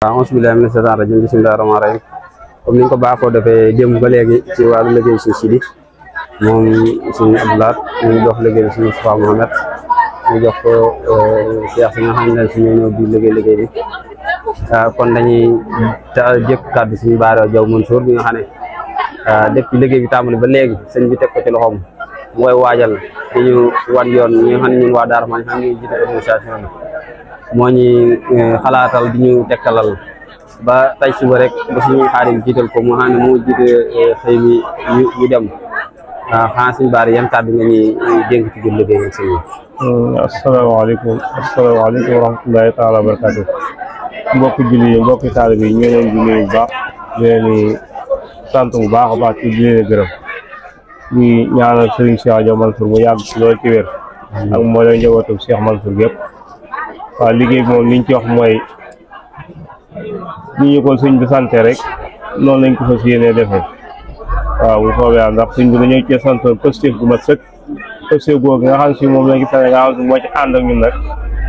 auzu billaahi mina shaytaani rajiim bismillaahi rahmaani rahiim comme niñ ko baaxoo defee démb ba léegi ci wàllu liggéey si Sidi moom suñu Abdoulaat ñu jox liggéey bi suñu Moustapha Mohamed ñu jox ko Cheikh si nga xam ne suñu ñëw di liggéey bi kon dañuy jëkk kàddu suñu Baara Jaw Mansour bi nga xam ne depuis liggéey bi tàmbali ba léegi sëñ bi teg ko ci loxoom mooy waajal di ñu wan yoon ñi nga xam ne ñun waa Darou Manane xam ne ñu jiite organisation bi moo ñuy xalaatal di ñu tegtalal ba tey suba rek ba suñu xaarim jiital ko moo xam ne moo jiite xëy mi ñu dem xanaa suñu Baara yan kàddu nga ñuy dénk ci biir liggéey ak sëñ bi. asalaamaaleykum wa rahmatulahi taala wa barakatu mbokki julli yi mbokki taalibe yi ñu leen di nuyu bu baax di leen sant bu baax a baax ci di leen gërëm di ñaanal Serigne Cheikh Diaw Mansour mu yàgg ci loolu ci wér ak moo leen njabootu Cheikh Mansour yëpp. waaw liggéey bi moom liñ ci wax mooy ni ñu ko sëñ bi sante rek noonu lañ ko fas yéenee defee waaw bu soobee yàlla ndax sëñ bi dañoo cee santoon positif gu mat sëkk positif googu nga xam si moom lañ gis ne nga xam si moo ci ànd ak ñun nag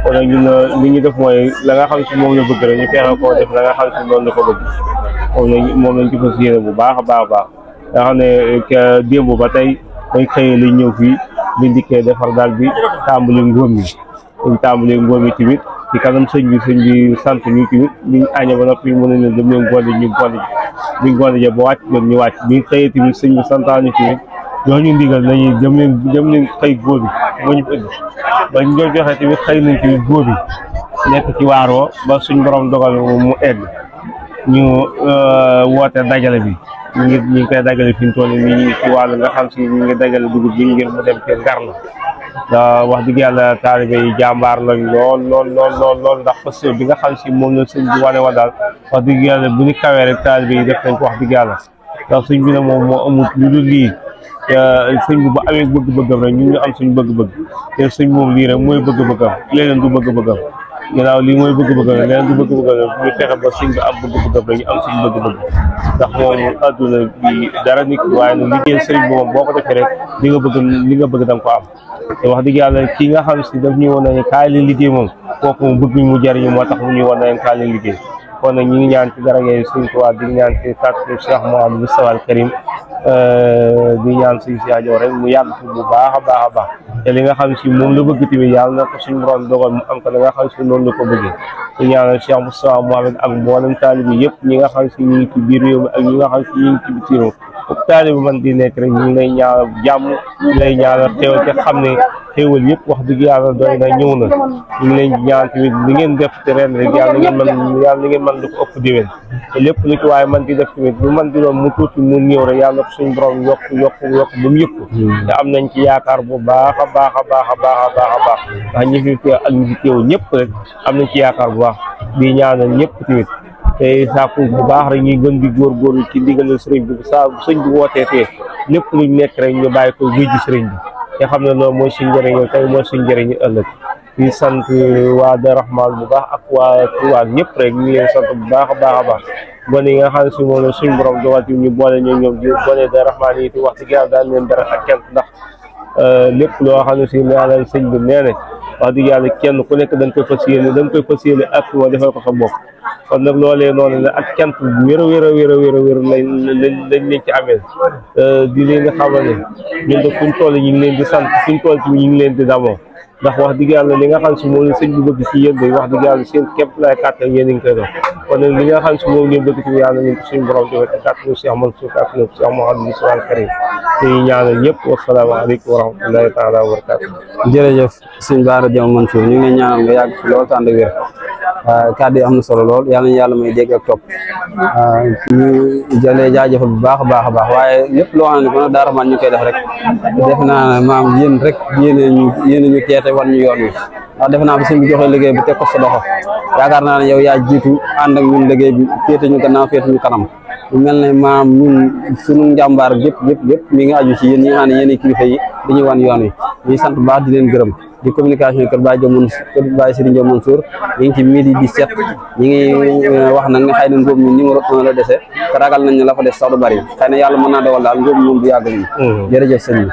kon nag ñun li ñu def mooy la nga xam si moom la bëgg rek ñu fexe koo def la nga xam si noonu la ko bëgg moom lañ ci fas yéene bu baax a baax a baax nga xam ne démb ba tey dañ xëyee liñ ñëw fii liñ dikkee defar daal bi tàmbali ngóom yi ñu tàmbalee ngóom yi tamit ci kanam sëñ bi sant ñu tamit ñu añee ba noppi mën nañ leen dem leen gondi ñu gondi biñ gondi ja ba wàcc ñoom ñu wàcc biñ xëyee tamit sëñ bi santaane tamit jox ñu ndigal nañuy dem leen xëy góor bi moo ñu ëgg ba ñu doon joxee tamit xëy nañ tamit góor bi nekk ci waaroo ba suñ borom dogal mu egg ñu woote dajale bi ñu ngi koy dajale fi mu toll nii ci wàllu nga xam si ñu ngi dajale dugub bi ngir mu dem ci Ngarna wax dëgg yàlla taalibe yi jàmbaar lañ lool ndax parce que bi nga xam si moom la sëñ bi wane wa daal wax dëgg yàlla bu ñu kawee rek taalibe yi def nañ ko wax dëgg yàlla ndax sëñ bi ne moom moo amul lu dul lii sëñ bi bu amee bëgg-bëggam rek ñun ñu am suñ bëgg-bëgg te sëñ moom lii rek mooy bëgg-bëggam leneen du bëgg-bëggam ginnaaw lii mooy bëgg-bëggam rek leneen du bëgg-bëggam ñu fexe ba sëñ bi am bëgg-bëggam rek ñu am suñ bëgg-bëgg ndax moom adduna bi dara nit waaye nag liggéey sëriñ bi moom boo ko defee rek li nga bëgg da nga ko am te wax dëgg yàlla kii nga xam si daf ñuy woon nañu kaay leen liggéey moom kooku moom bëgg mu jariñu moo tax mu ñuy woon nañu kaay leen liggéey kon nag ñu ngi ñaan ci dara ngay Sëriñ Tuubaa di ñaan ci kàttu Cheikh Mouhamadou Moustapha al Karim di ñaan Sëriñ Cheikh Diaw rek mu yàgg fi bu baax a baax a baax te li nga xam si moom la bëgg tamit yàlla na ko suñu borom dogal mu am ko li nga xam si noonu la ko bëggee di ñaanal Cheikh Moustapha Mohamed ak mboolem taalibe yëpp ñi nga xam si ñu ngi ci biir réew mi ak ñi nga xam si ñu ngi ci biti réew foofu taalibe man di nekk rek ñu ngi lay ñaanal jàmm ñu lay ñaanal xéewal te xam ne xéewal yëpp wax dëgg yàlla doy na ñëw na ñu ngi leen ñaan tamit li ngeen def te ren rek yàlla na ngeen mën lu ko ëpp déwén te lépp lu ci waaye man di def tamit lu man di doon mu tuuti mu néew rek yàlla ko suñu borom yokk ba mu yëpp te am nañ ci yaakaar bu baax a baax a baax a baax a baax a baax ndax ñi fi teew ak ñi fi teew ñëpp rek am nañ ci yaakaar bu baax di ñaanal ñëpp tamit te saaku bu baax rek ñuy gën di góorgóorlu ci ndigalal sëriñ bi saa sëñ bi wootee tee lépp luñ nekk rek ñu bàyyi ko wéy ji sëriñ bi te xam ne loolu mooy suñ njëriñu tey mooy suñ njëriñu ëllëg di sant waa Darou Rahmane bu baax ak waa Touba ñëpp rek ñu ngi leen sant bu baax a baax a baax gone yi nga xam ne si moom la suñ borom dogal ñu boole ñoom di gone Darou Rahmane yi wax dëgg yàlla daal leen dara ak kenn ndax lépp loo xam ne si yàlla sëñ bi nee na wax dëgg yàlla kenn ku nekk da nga koy fas yéene ak moo defal ko sa bopp kon nag loolee noonu la ak cant bu wér a wér lañ leen ci amee di leen nga xamal ne ñun de fuñ toll ñu ngi leen di sant fuñ toll ci ñu ngi leen di damoo ndax wax dëgg yàlla li nga xam si moom la sëñ bi bëgg ci yéen day wax dëgg yàlla seen képp lay kàttan yéen a ngi koy def kon nag li nga xam si moom ngeen bëgg ci yàlla ngeen ko suñu borom defee ci kàttanu Cheikh Mansour kàttanu Cheikh Mouhamadou Moustapha al Karim te ñaanal ñëpp wasalaamaaleykum wa rahmatulahi taala wa barakatu jërëjëf sëñ Baara Jaw Mansour ñu ngi lay ñaanal nga yàgg fi lool te ànd ak wér kàddu yi am na solo lool yàlla na yàlla may dégg ak topp ñu jëlee jaajëfal bu baax a baax a baax waaye lépp loo xam ne kon Darou Rahmane ñu koy def rek def naa ne maam yéen rek yéen ñu teete wan ñu yoon wi ndax defe naa bi sëñ bi joxee liggéey bi teg ko sa loxo yaakaar naa ne yow yaa jiitu ànd ak ñun liggéey bi féete ñu gannaaw féete ñu kanam mu mel ne maam ñun suñu njàmbaar yëpp mi ngi aju ci yéen ñi nga xam ne yéen kilifa yi dañuy wan yoon wi ñuy sant bu baax di leen gërëm di communication kër Baye Serigne Diaw Mansour ñu ngi ci midi 17 ñi ngi wax nag ne xëy na ngóob mi numéro 1 la dese te ragal nañ ne la fa des sax du bari xëy na yàlla mën naa dogal daal ngóob moom du yàgg nii jërëjëf sëñ bi